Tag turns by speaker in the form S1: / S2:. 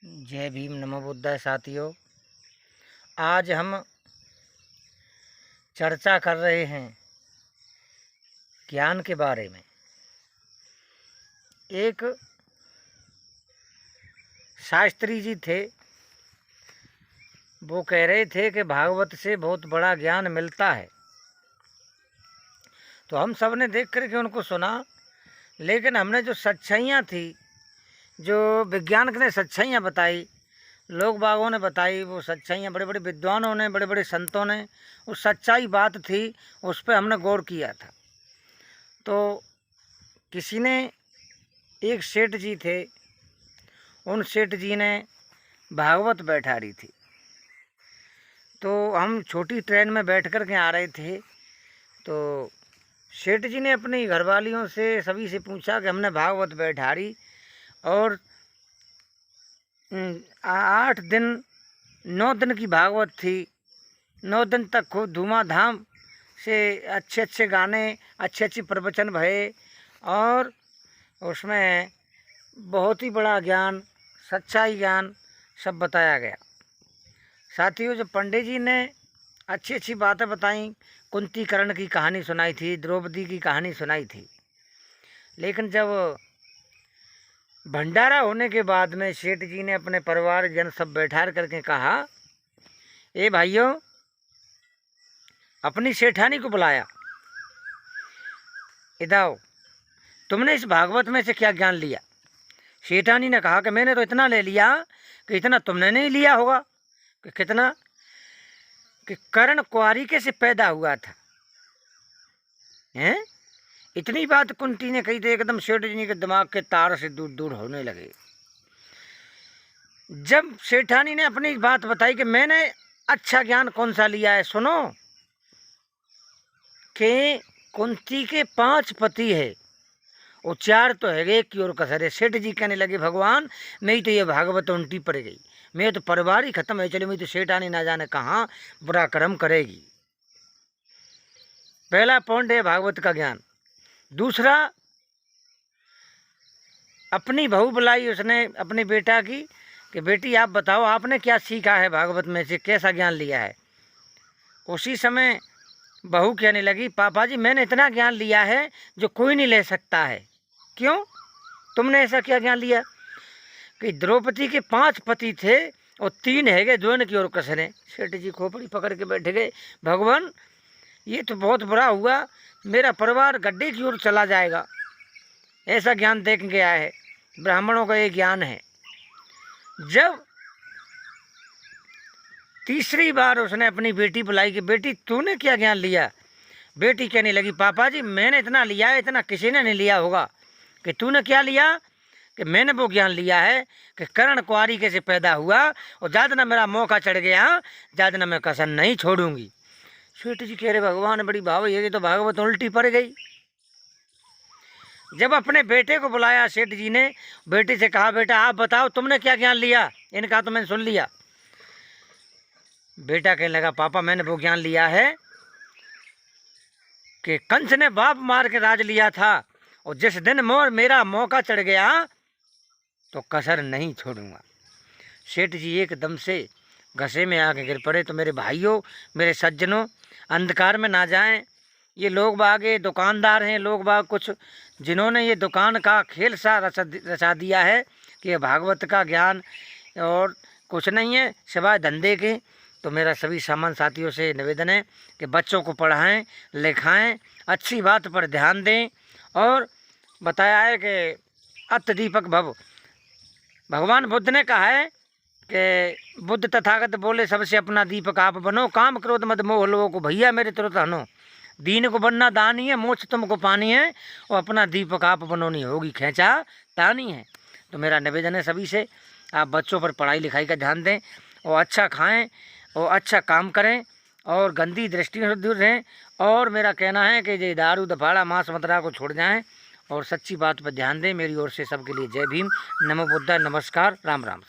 S1: जय भीम, नमो बुद्धाय। साथियों, आज हम चर्चा कर रहे हैं ज्ञान के बारे में। एक शास्त्री जी थे, वो कह रहे थे कि भागवत से बहुत बड़ा ज्ञान मिलता है। तो हम सब ने देख कर के उनको सुना, लेकिन हमने जो सच्चाइयाँ थी, जो विज्ञान ने सच्चाइयाँ बताई, लोग बागों ने बताई, वो सच्चाइयाँ बड़े बड़े विद्वानों ने, बड़े बड़े संतों ने, वो सच्चाई बात थी, उस पर हमने गौर किया था। तो किसी ने, एक सेठ जी थे, उन सेठ जी ने भागवत बैठारी थी। तो हम छोटी ट्रेन में बैठ कर के आ रहे थे, तो सेठ जी ने अपनी घरवालियों से, सभी से पूछा कि हमने भागवत बैठारी और 8 दिन 9 दिन की भागवत थी। 9 दिन तक खूब धूमाधाम से अच्छे अच्छे गाने, अच्छे अच्छे प्रवचन भये और उसमें बहुत ही बड़ा ज्ञान, सच्चाई ज्ञान सब बताया गया। साथियों, जब पंडित जी ने अच्छी अच्छी बातें बताई, कुंतीकर्ण की कहानी सुनाई थी, द्रौपदी की कहानी सुनाई थी, लेकिन जब भंडारा होने के बाद में सेठ जी ने अपने परिवार जन सब बैठा करके कहा, ए भाइयों, अपनी सेठानी को बुलाया, इधर तुमने इस भागवत में से क्या ज्ञान लिया। सेठानी ने कहा कि मैंने तो इतना ले लिया कि इतना तुमने नहीं लिया होगा। कि कितना? कि कर्ण कुंवारिके से पैदा हुआ था। हैं? इतनी बात कुंती ने कही, तो एकदम सेठ जी के दिमाग के तार से दूर दूर होने लगे। जब सेठानी ने अपनी बात बताई कि मैंने अच्छा ज्ञान कौन सा लिया है, सुनो कि कुंती के 5 पति है और 4 तो है, एक की ओर कसर है। सेठ जी कहने लगे, भगवान मेरी तो ये भागवत उल्टी पड़ गई, मैं तो परिवार ही खत्म है, चलो मैं तो सेठानी ना जाने कहाँ बुरा कर्म करेगी। पहला पॉइंट है भागवत का ज्ञान। दूसरा, अपनी बहू बुलाई उसने अपनी बेटा की कि बेटी आप बताओ, आपने क्या सीखा है भागवत में से, कैसा ज्ञान लिया है। उसी समय बहू कहने लगी, पापा जी मैंने इतना ज्ञान लिया है जो कोई नहीं ले सकता है। क्यों? तुमने ऐसा क्या ज्ञान लिया? कि द्रौपदी के 5 पति थे और 3 है गए द्रोण की ओर कसरे। सेठ जी खोपड़ी पकड़ के बैठ गए, भगवान ये तो बहुत बुरा हुआ, मेरा परिवार गड्ढे की ओर चला जाएगा। ऐसा ज्ञान देख गया है, ब्राह्मणों का ये ज्ञान है। जब तीसरी बार उसने अपनी बेटी बुलाई कि बेटी तूने क्या ज्ञान लिया। बेटी कहने लगी, पापा जी मैंने इतना लिया है, इतना किसी ने नहीं लिया होगा। कि तूने क्या लिया? कि मैंने वो ज्ञान लिया है कि कर्ण कुंवारिके से पैदा हुआ और ज़्यादा ना मेरा मौका चढ़ गया, ज़्यादा ना मैं कसम नहीं छोड़ूंगी। सेठ जी कह रहे, भगवान बड़ी भाव, ये तो भागवत उल्टी पड़ गई। जब अपने बेटे को बुलाया सेठ जी ने, बेटे से कहा, बेटा आप बताओ तुमने क्या ज्ञान लिया। इनका तो मैंने सुन लिया। बेटा कहने लगा, पापा मैंने वो ज्ञान लिया है कि कंस ने बाप मार के राज लिया था और जिस दिन मेरा मौका चढ़ गया तो कसर नहीं छोड़ूंगा। सेठ जी एकदम से घसे में आके गिर पड़े। तो मेरे भाइयों, मेरे सज्जनों, अंधकार में ना जाएं। ये लोग बागे दुकानदार हैं, लोग बाग कुछ जिन्होंने ये दुकान का खेल सा रचा दिया है कि ये भागवत का ज्ञान और कुछ नहीं है सिवाय धंधे के। तो मेरा सभी सामान साथियों से निवेदन है कि बच्चों को पढ़ाएं, लिखाएं, अच्छी बात पर ध्यान दें। और बताया है कि अत दीपक भव, भगवान बुद्ध ने कहा है कि बुद्ध तथागत बोले, सबसे अपना दीपक आप बनो, काम क्रोध मद मोह लोगों को भैया मेरे तुरंत हनो। दीन को बनना दानी है, मोक्ष तुमको पानी है और अपना दीपक आप बनोनी होगी खींचा तानी है। तो मेरा निवेदन है सभी से, आप बच्चों पर पढ़ाई लिखाई का ध्यान दें और अच्छा खाएं और अच्छा काम करें और गंदी दृष्टियों से दूर रहें। और मेरा कहना है कि ये दारू दफाड़ा मांस मदिरा को छोड़ जाएं और सच्ची बात पर ध्यान दें। मेरी ओर से सबके लिए जय भीम, नमो बुद्धा, नमस्कार, राम राम।